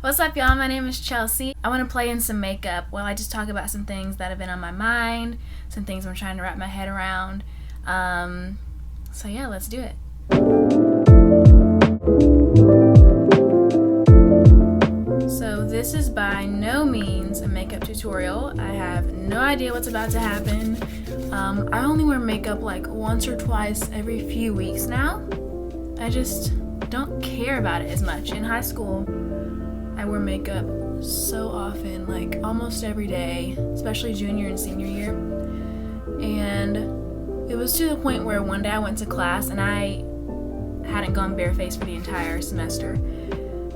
What's up, y'all? My name is Chelsea. I want to play in some makeup while I just talk about some things that have been on my mind, some things I'm trying to wrap my head around. So yeah, let's do it. So this is by no means a makeup tutorial. I have no idea what's about to happen. I only wear makeup like once or twice every few weeks now. I just don't care about it as much. In high school, I wore makeup so often, like almost every day, especially junior and senior year. And it was to the point where one day I went to class and I hadn't gone barefaced for the entire semester.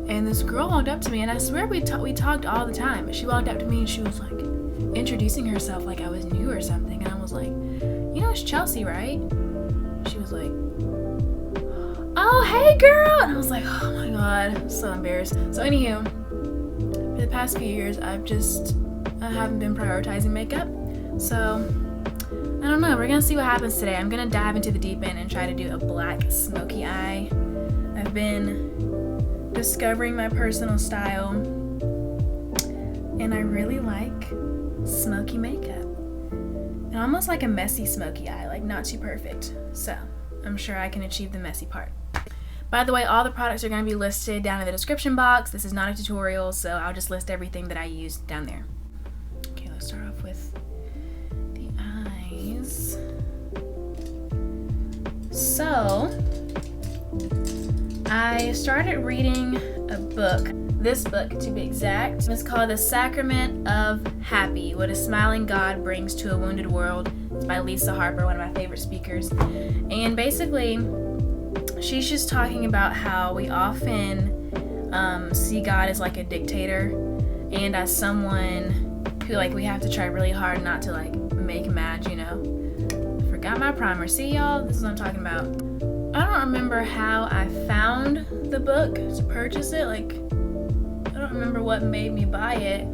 And this girl walked up to me, and I swear we talked all the time, but she walked up to me and she was like introducing herself like I was new or something. And I was like, you know, it's Chelsea, right? She was like, oh, hey girl! And I was like, oh my god, I'm so embarrassed. So anywho, for the past few years, I haven't been prioritizing makeup. So, I don't know, we're gonna see what happens today. I'm gonna dive into the deep end and try to do a black smoky eye. I've been discovering my personal style, and I really like smoky makeup. And almost like a messy smoky eye, like not too perfect. So, I'm sure I can achieve the messy part. By the way, all the products are going to be listed down in the description box. This is not a tutorial, so I'll just list everything that I used down there. Okay, let's start off with the eyes. So, I started reading a book, this book to be exact. It's called The Sacrament of Happy, What a Smiling God Brings to a Wounded World. It's by Lisa Harper, one of my favorite speakers. And basically, she's just talking about how we often see God as like a dictator, and as someone who like we have to try really hard not to like make him mad, you know. Forgot my primer. See y'all? This is what I'm talking about. I don't remember how I found the book to purchase it. Like, I don't remember what made me buy it,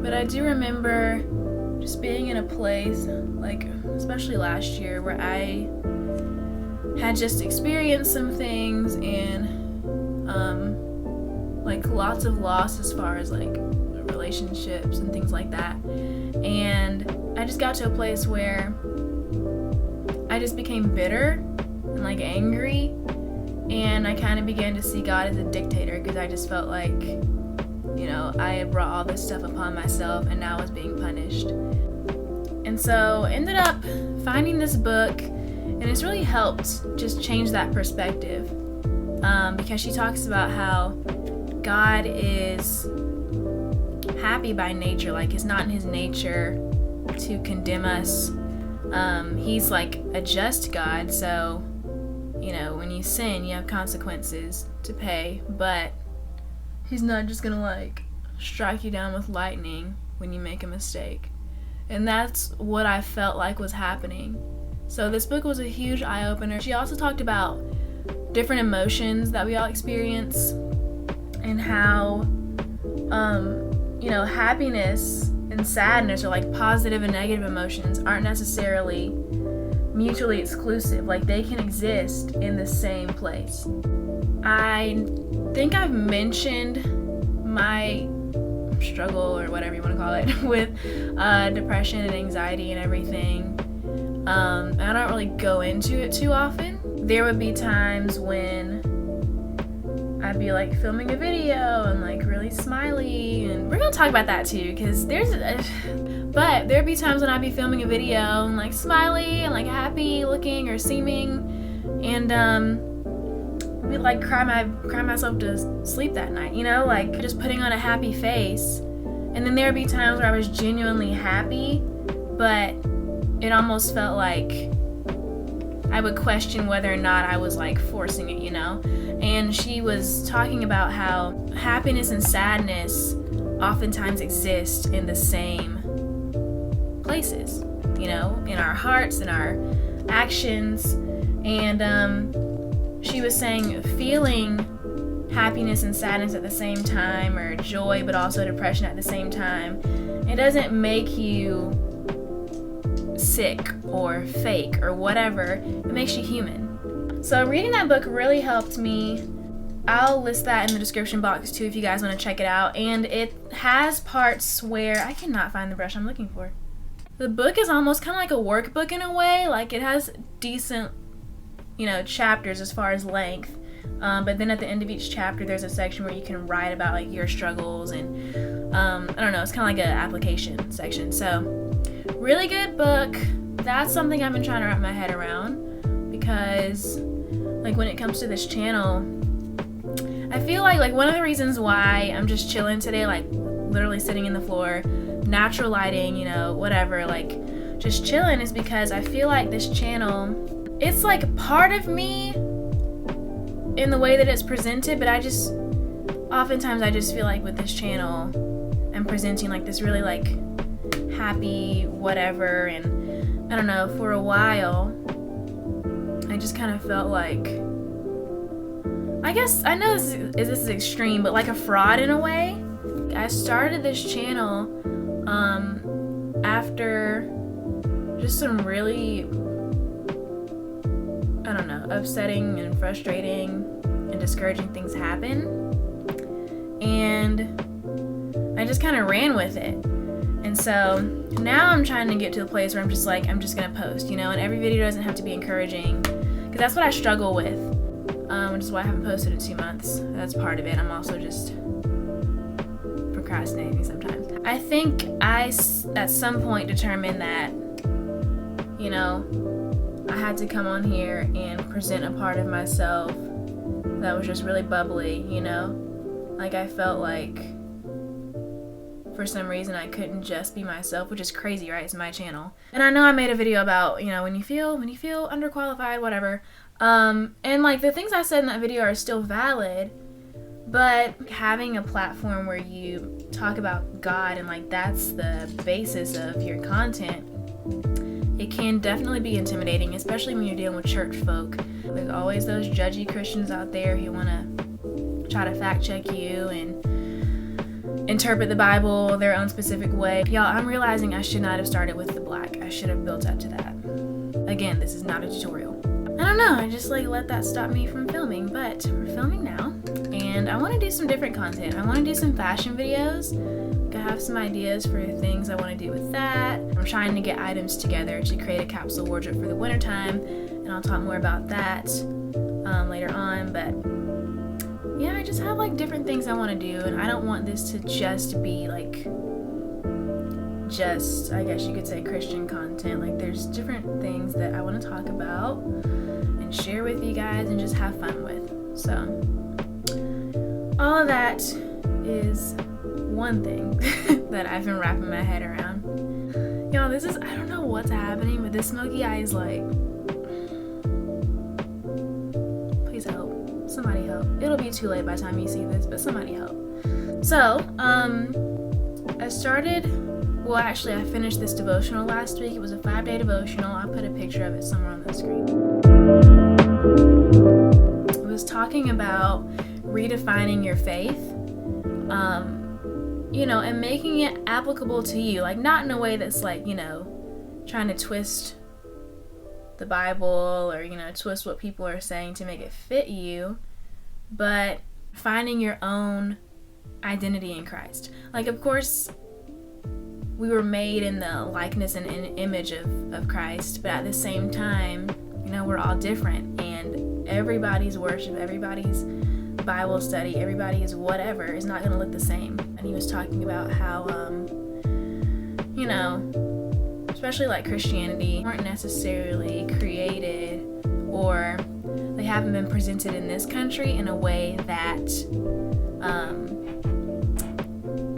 but I do remember just being in a place, like especially last year, where I had just experienced some things and like lots of loss as far as like relationships and things like that. And I just got to a place where I just became bitter and like angry, and I kind of began to see God as a dictator, because I just felt like, you know, I had brought all this stuff upon myself and now I was being punished. And so ended up finding this book, and it's really helped just change that perspective, because she talks about how God is happy by nature. Like, it's not in his nature to condemn us. He's like a just God, so, you know, when you sin, you have consequences to pay, but he's not just gonna like strike you down with lightning when you make a mistake. And that's what I felt like was happening. So this book was a huge eye-opener. She also talked about different emotions that we all experience, and how, you know, happiness and sadness, or like positive and negative emotions, aren't necessarily mutually exclusive. Like, they can exist in the same place. I think I've mentioned my struggle, or whatever you want to call it, with depression and anxiety and everything. I don't really go into it too often. There would be times when I'd be like filming a video and like really smiley, and we're gonna talk about that too, because but there'd be times when I'd be filming a video and like smiley and like happy looking or seeming, and I'd like cry myself to sleep that night, you know, like just putting on a happy face. And then there'd be times where I was genuinely happy, but it almost felt like I would question whether or not I was like forcing it, you know. And she was talking about how happiness and sadness oftentimes exist in the same places, you know, in our hearts, in our actions. And she was saying feeling happiness and sadness at the same time, or joy but also depression at the same time, it doesn't make you sick or fake or whatever. It makes you human. So reading that book really helped me I'll list that in the description box too if you guys want to check it out. And it has parts where I cannot find the brush I'm looking for. The book is almost kind of like a workbook in a way. Like, it has decent, you know, chapters as far as length. But then at the end of each chapter, there's a section where you can write about like your struggles and I don't know, it's kind of like an application section. So really good book. That's something I've been trying to wrap my head around, because like when it comes to this channel, I feel like one of the reasons why I'm just chilling today, like literally sitting in the floor, natural lighting, you know, whatever, like just chilling, is because I feel like this channel, it's like part of me in the way that it's presented, but oftentimes I just feel like with this channel, I'm presenting like this really like happy whatever, and I don't know, for a while, I just kind of felt like, I guess, I know this is extreme, but like a fraud in a way. I started this channel after just some really, I don't know, upsetting and frustrating and discouraging things happen. And I just kind of ran with it. And so now I'm trying to get to the place where I'm just like, I'm just going to post, you know, and every video doesn't have to be encouraging, because that's what I struggle with. Which is why I haven't posted in 2 months. That's part of it. I'm also just procrastinating sometimes. I think I, at some point, determined that, you know, I had to come on here and present a part of myself that was just really bubbly, you know? Like, I felt like, for some reason, I couldn't just be myself, which is crazy, right? It's my channel. And I know I made a video about, you know, when you feel underqualified, whatever. And like the things I said in that video are still valid, but having a platform where you talk about God and like that's the basis of your content, it can definitely be intimidating, especially when you're dealing with church folk. There's always those judgy Christians out there who want to try to fact check you and interpret the Bible their own specific way. Y'all, I'm realizing I should not have started with the black. I should have built up to that. Again, this is not a tutorial. I don't know, I just like let that stop me from filming, but we're filming now, and I want to do some different content. I want to do some fashion videos. I have some ideas for things I want to do with that. I'm trying to get items together to create a capsule wardrobe for the winter time, and I'll talk more about that later on. But yeah, I just have like different things I want to do, and I don't want this to just be like I guess you could say Christian content. Like, there's different things that I want to talk about and share with you guys and just have fun with. So all of that is one thing that I've been wrapping my head around. Y'all, I don't know what's happening, but this smoky eye is like, please help. Somebody help. It'll be too late by the time you see this, but somebody help. So, I finished this devotional last week. It was a 5-day devotional. I'll put a picture of it somewhere on the screen. It was talking about redefining your faith, you know, and making it applicable to you. Like, not in a way that's like, you know, trying to twist the Bible or, you know, twist what people are saying to make it fit you, but finding your own identity in Christ. Like, of course, we were made in the likeness and image of Christ, but at the same time, you know, we're all different, and everybody's worship, everybody's Bible study, everybody's whatever is not going to look the same. And he was talking about how, you know, especially like Christianity, weren't necessarily created, or they haven't been presented in this country in a way that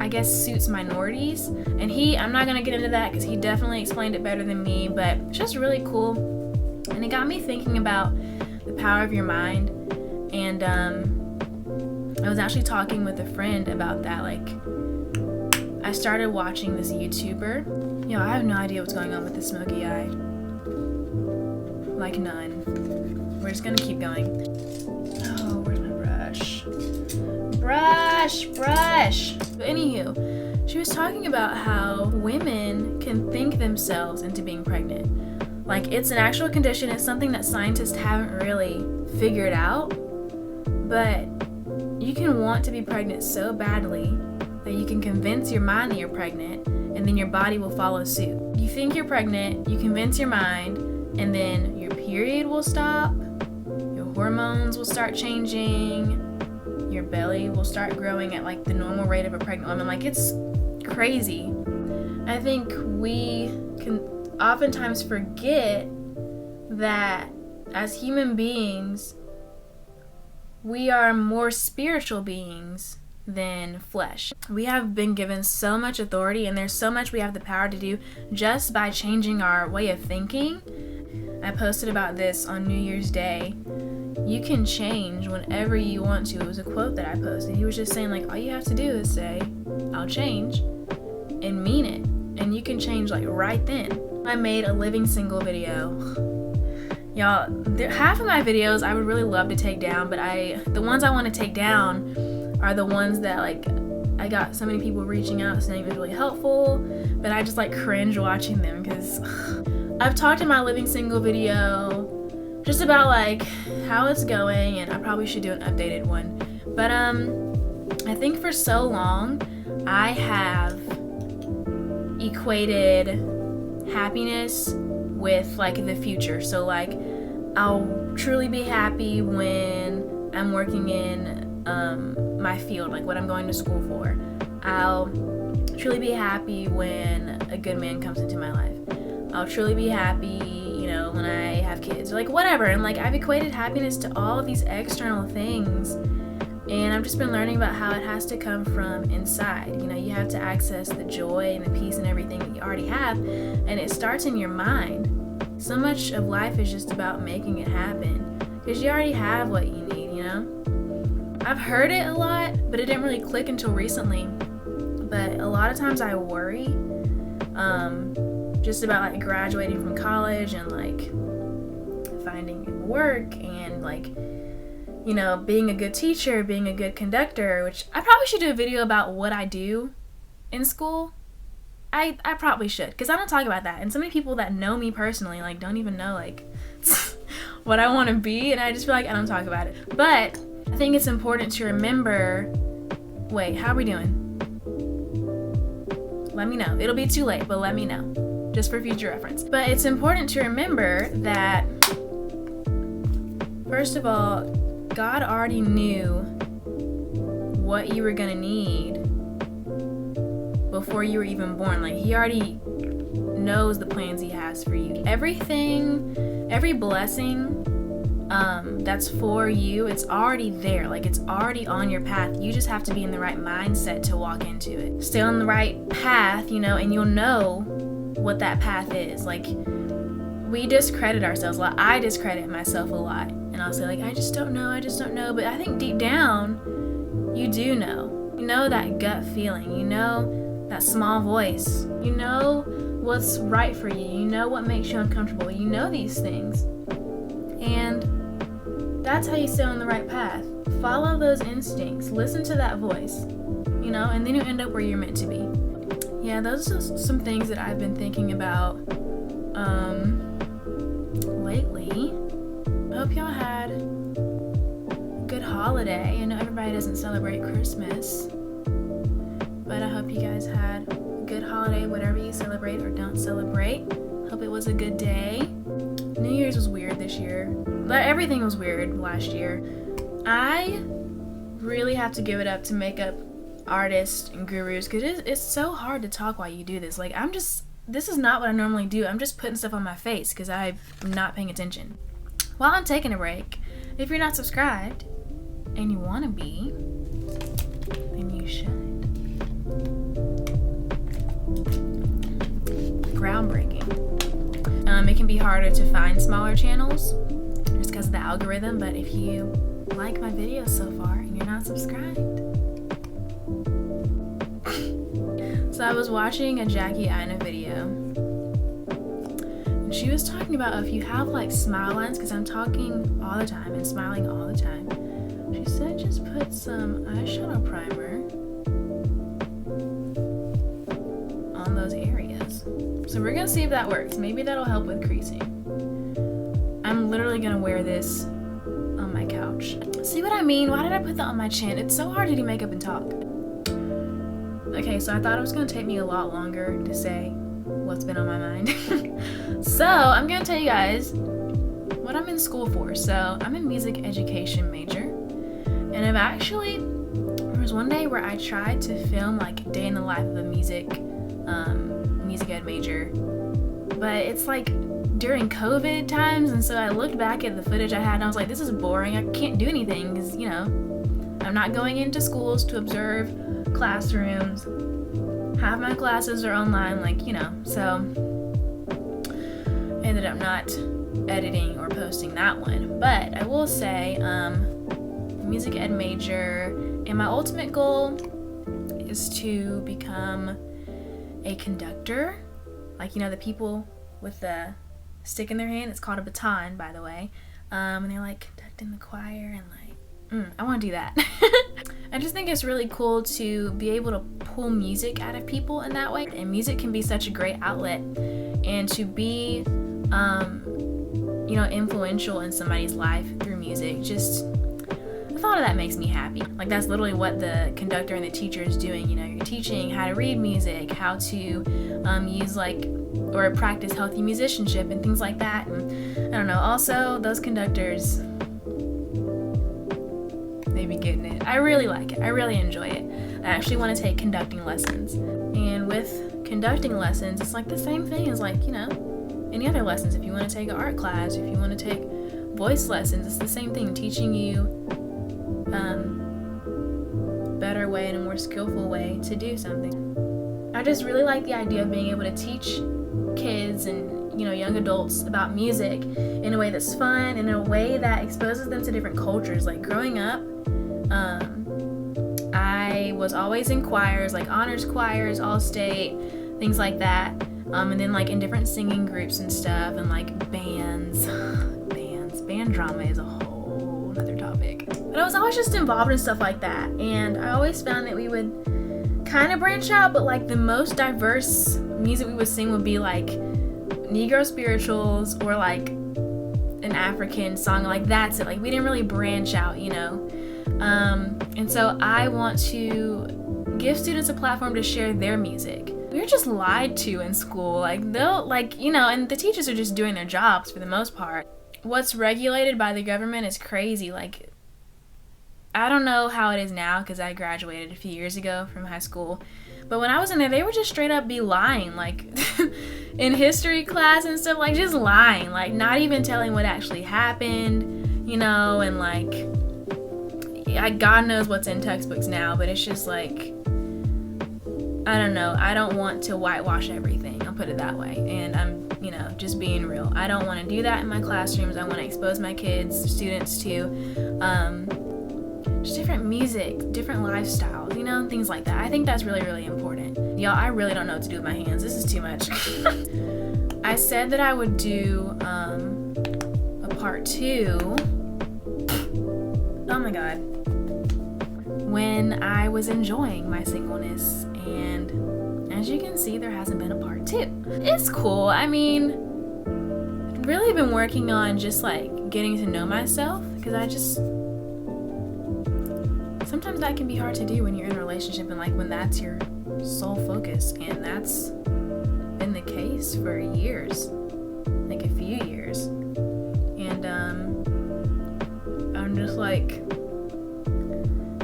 I guess suits minorities. And I'm not gonna get into that because he definitely explained it better than me, but it's just really cool. And it got me thinking about the power of your mind. And I was actually talking with a friend about that. Like, I started watching this YouTuber. Yo, I have no idea what's going on with this smoky eye. Like, none. We're just gonna keep going. Oh, where's my brush? Brush! But anywho, she was talking about how women can think themselves into being pregnant. Like, it's an actual condition. It's something that scientists haven't really figured out. But You can want to be pregnant so badly that you can convince your mind that you're pregnant, and then your body will follow suit. You think you're pregnant, you convince your mind, and then your period will stop, your hormones will start changing, your belly will start growing at like the normal rate of a pregnant woman. Like, it's crazy. I think we can oftentimes forget that as human beings, we are more spiritual beings than flesh. We have been given so much authority, and there's so much we have the power to do just by changing our way of thinking. I posted about this on New Year's Day. You can change whenever you want to. It was a quote that I posted. He was just saying, like, all you have to do is say, I'll change, and mean it. And you can change, like, right then. I made a living single video. Y'all, half of my videos I would really love to take down, but the ones I want to take down are the ones that, like, I got so many people reaching out saying it was really helpful, but I just, like, cringe watching them because I've talked in my living single video just about, like, how it's going, and I probably should do an updated one. But I think for so long I have equated happiness with, like, the future. So, like, I'll truly be happy when I'm working in my field, like what I'm going to school for. I'll truly be happy when a good man comes into my life. I'll truly be happy, you know, when I have kids, or like whatever. And like, I've equated happiness to all of these external things, and I've just been learning about how it has to come from inside. You know, you have to access the joy and the peace and everything that you already have, and it starts in your mind. So much of life is just about making it happen, because you already have what you need, you know? I've heard it a lot, but it didn't really click until recently. But a lot of times I worry just about like graduating from college and like finding work and like, you know, being a good teacher, being a good conductor, which I probably should do a video about what I do in school. I probably should, because I don't talk about that. And so many people that know me personally like don't even know like what I want to be, and I just feel like I don't talk about it. But I think it's important to remember, wait, how are we doing? Let me know. It'll be too late, but let me know, just for future reference. But it's important to remember that, first of all, God already knew what you were gonna need before you were even born. Like, he already knows the plans he has for you. Everything, every blessing that's for you, it's already there. Like, it's already on your path. You just have to be in the right mindset to walk into it. Stay on the right path, you know, and you'll know what that path is. Like, we discredit ourselves a lot. I discredit myself a lot, and I'll say like, I just don't know. But I think deep down, you do know. You know that gut feeling. You know that small voice. You know what's right for you. You know what makes you uncomfortable. You know these things. And that's how you stay on the right path. Follow those instincts. Listen to that voice, you know, and then you end up where you're meant to be. Yeah, those are some things that I've been thinking about lately. I hope y'all had a good holiday. I know everybody doesn't celebrate Christmas, but I hope you guys had a good holiday, whatever you celebrate or don't celebrate. Hope it was a good day. New Year's was weird this year. Everything was weird last year. I really have to give it up to makeup artists and gurus, because it's so hard to talk while you do this. Like, this is not what I normally do. I'm just putting stuff on my face because I'm not paying attention. While I'm taking a break, if you're not subscribed and you want to be, then you should. Groundbreaking. It can be harder to find smaller channels just because of the algorithm, but if you like my videos so far and you're not subscribed. So I was watching a Jackie Aina video, and she was talking about if you have like smile lines, because I'm talking all the time and smiling all the time, she said just put some eyeshadow primer on those areas. So we're gonna see if that works. Maybe that'll help with creasing. I'm literally gonna wear this on my couch. See what I mean? Why did I put that on my chin? It's so hard to do makeup and talk. Okay, so I thought it was gonna take me a lot longer to say what's been on my mind. So I'm gonna tell you guys what I'm in school for. So I'm a music education major, and there was one day where I tried to film like a day in the life of a music ed major, but it's like during COVID times, and so I looked back at the footage I had and I was like, this is boring. I can't do anything because, you know, I'm not going into schools to observe classrooms. Half my classes are online, like, you know, so I ended up not editing or posting that one. But I will say, music ed major, and my ultimate goal is to become a conductor, like, you know, the people with the stick in their hand. It's called a baton, by the way, and they like conduct in the choir, and like, I want to do that. I just think it's really cool to be able to pull music out of people in that way, and music can be such a great outlet, and to be you know, influential in somebody's life through music, just the thought of that makes me happy. Like, that's literally what the conductor and the teacher is doing. You know, you're teaching how to read music, how to use like or practice healthy musicianship and things like that. And I don't know, also those conductors, they be getting it. I really like it. I really enjoy it. I actually want to take conducting lessons. And with conducting lessons, it's like the same thing as, like, you know, any other lessons. If you want to take an art class, if you want to take voice lessons, it's the same thing, teaching you better way and a more skillful way to do something. I just really like the idea of being able to teach kids and, you know, young adults about music in a way that's fun, in a way that exposes them to different cultures. Like, growing up, I was always in choirs, like honors choirs, all state, things like that, and then like in different singing groups and stuff, and like bands. Band drama is a whole other topic. But I was always just involved in stuff like that, and I always found that we would kind of branch out, but like the most diverse music we would sing would be like Negro spirituals or like an African song. Like, that's it. Like, we didn't really branch out, you know. And so I want to give students a platform to share their music. We're just lied to in school. Like, they'll, like, you know, and the teachers are just doing their jobs for the most part. What's regulated by the government is crazy. Like, I don't know how it is now because I graduated a few years ago from high school. But when I was in there, they would just straight up be lying, like in history class and stuff, like just lying, like not even telling what actually happened, you know, and like, God knows what's in textbooks now, but it's just like, I don't know. I don't want to whitewash everything. I'll put it that way. And I'm, you know, just being real. I don't want to do that in my classrooms. I want to expose my kids, students to just different music, different lifestyles, you know, things like that. I think that's really, really important. Y'all, I really don't know what to do with my hands. This is too much. I said that I would do a part 2. Oh my God. When I was enjoying my singleness, and as you can see, there hasn't been a part 2. It's cool. I mean, really been working on just like getting to know myself, because I just, sometimes that can be hard to do when you're in a relationship and like when that's your sole focus, and that's been the case for years, like a few years. And I'm just like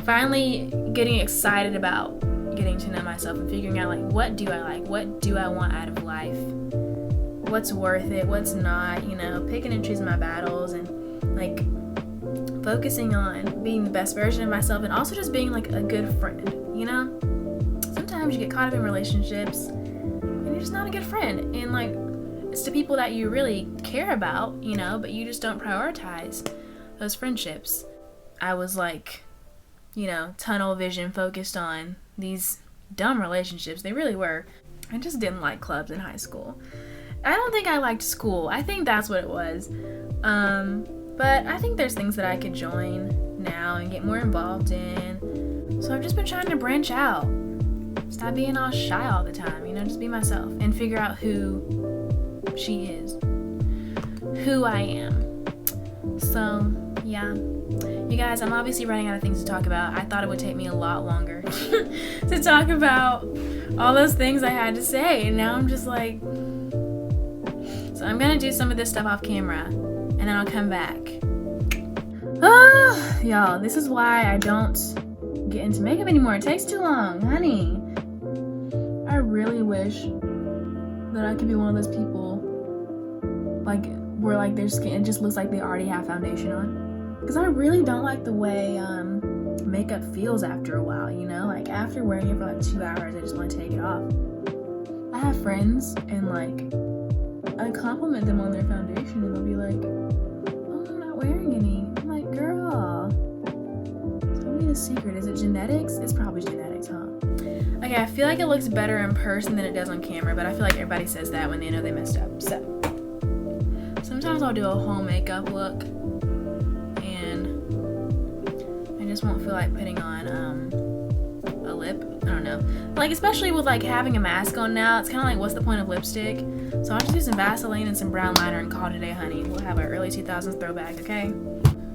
finally getting excited about getting to know myself and figuring out like, what do I like, what do I want out of life, what's worth it, what's not, you know, picking and choosing my battles, and like focusing on being the best version of myself, and also just being like a good friend, you know. Sometimes you get caught up in relationships and you're just not a good friend, and like it's to people that you really care about, you know, but you just don't prioritize those friendships. I was like, you know, tunnel vision focused on these dumb relationships. They really were. I just didn't like clubs in high school. I don't think I liked school. I think that's what it was. But I think there's things that I could join now and get more involved in. So I've just been trying to branch out. Stop being all shy all the time, you know, just be myself and figure out who she is, who I am. So yeah. You guys, I'm obviously running out of things to talk about. I thought it would take me a lot longer to talk about all those things I had to say, and now I'm just like... So I'm gonna do some of this stuff off camera, and then I'll come back. Oh, y'all, this is why I don't get into makeup anymore. It takes too long, honey. I really wish that I could be one of those people, like, where like their skin just looks like they already have foundation on. Because I really don't like the way makeup feels after a while, you know? Like, after wearing it for like 2 hours, I just want to take it off. I have friends, and like, I compliment them on their foundation, and they'll be like, oh, I'm not wearing any. I'm like, girl, tell me the secret. Is it genetics? It's probably genetics, huh? Okay, I feel like it looks better in person than it does on camera, but I feel like everybody says that when they know they messed up. So, sometimes I'll do a whole makeup look, and I just won't feel like putting on a lip. I don't know. Like, especially with like having a mask on now, it's kind of like, what's the point of lipstick? So I'll just do some Vaseline and some brown liner and call it a day, honey. We'll have an early 2000s throwback, okay?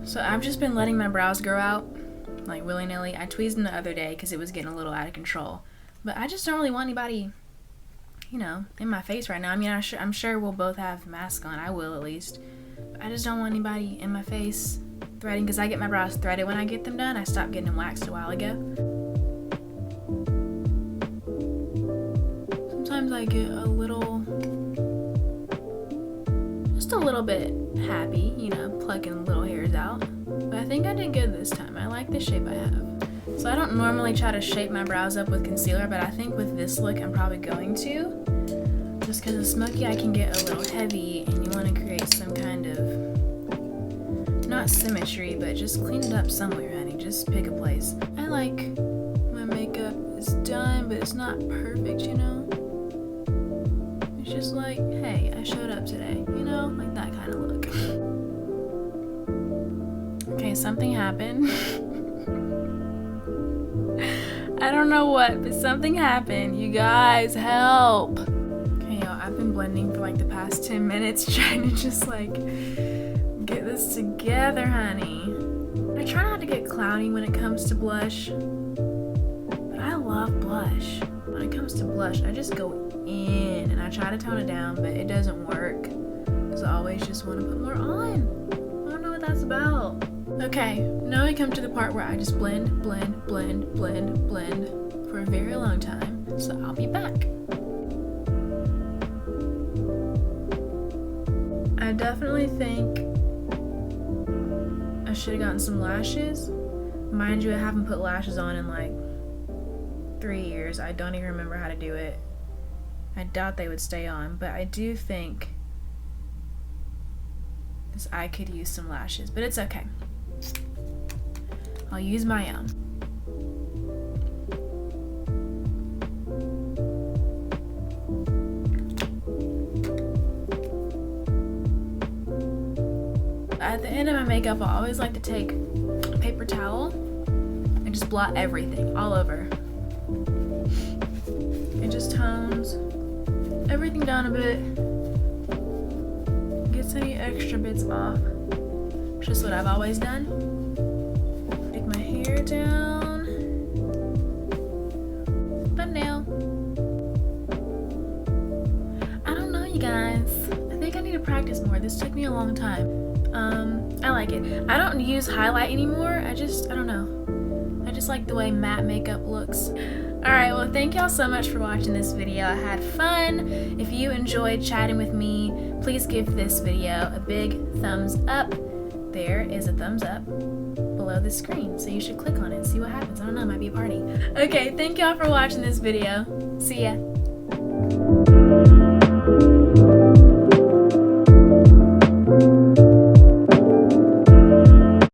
So I've just been letting my brows grow out, like willy-nilly. I tweezed them the other day because it was getting a little out of control. But I just don't really want anybody, you know, in my face right now. I mean, I'm sure we'll both have masks on. I will, at least. But I just don't want anybody in my face threading, because I get my brows threaded when I get them done. I stopped getting them waxed a while ago. Sometimes I get just a little bit happy, you know, plucking little hairs out. But I think I did good this time. I like the shape I have. So I don't normally try to shape my brows up with concealer, but I think with this look I'm probably going to. Just because the smoky eye can get a little heavy, and you want to create some kind of, not symmetry, but just clean it up somewhere, honey. Just pick a place. I like my makeup is done, but it's not perfect, you know? It's just like, hey, I showed up today, you know? Like that kind of look. Okay, something happened. I don't know what, but something happened. You guys, help. Okay, y'all, I've been blending for like the past 10 minutes trying to just like get this together, honey. I try not to get cloudy when it comes to blush, but I love blush. When it comes to blush, I just go in and I try to tone it down, but it doesn't work because I always just want to put more on. I don't know what that's about. Okay, now we come to the part where I just blend, blend, blend, blend, blend for a very long time, so I'll be back. I definitely think I should have gotten some lashes. Mind you, I haven't put lashes on in like 3 years. I don't even remember how to do it. I doubt they would stay on, but I do think this eye could use some lashes, but it's okay. I'll use my own. At the end of my makeup, I always like to take a paper towel and just blot everything all over. It just tones everything down a bit, gets any extra bits off. It's just what I've always done. Take my hair down, thumbnail. I don't know, you guys. I think I need to practice more. This took me a long time. I like it. I don't use highlight anymore. I don't know. I just like the way matte makeup looks. Alright, well, thank y'all so much for watching this video. I had fun. If you enjoyed chatting with me, please give this video a big thumbs up. There is a thumbs up below the screen, so you should click on it and see what happens. I don't know, it might be a party. Okay, thank y'all for watching this video. See ya.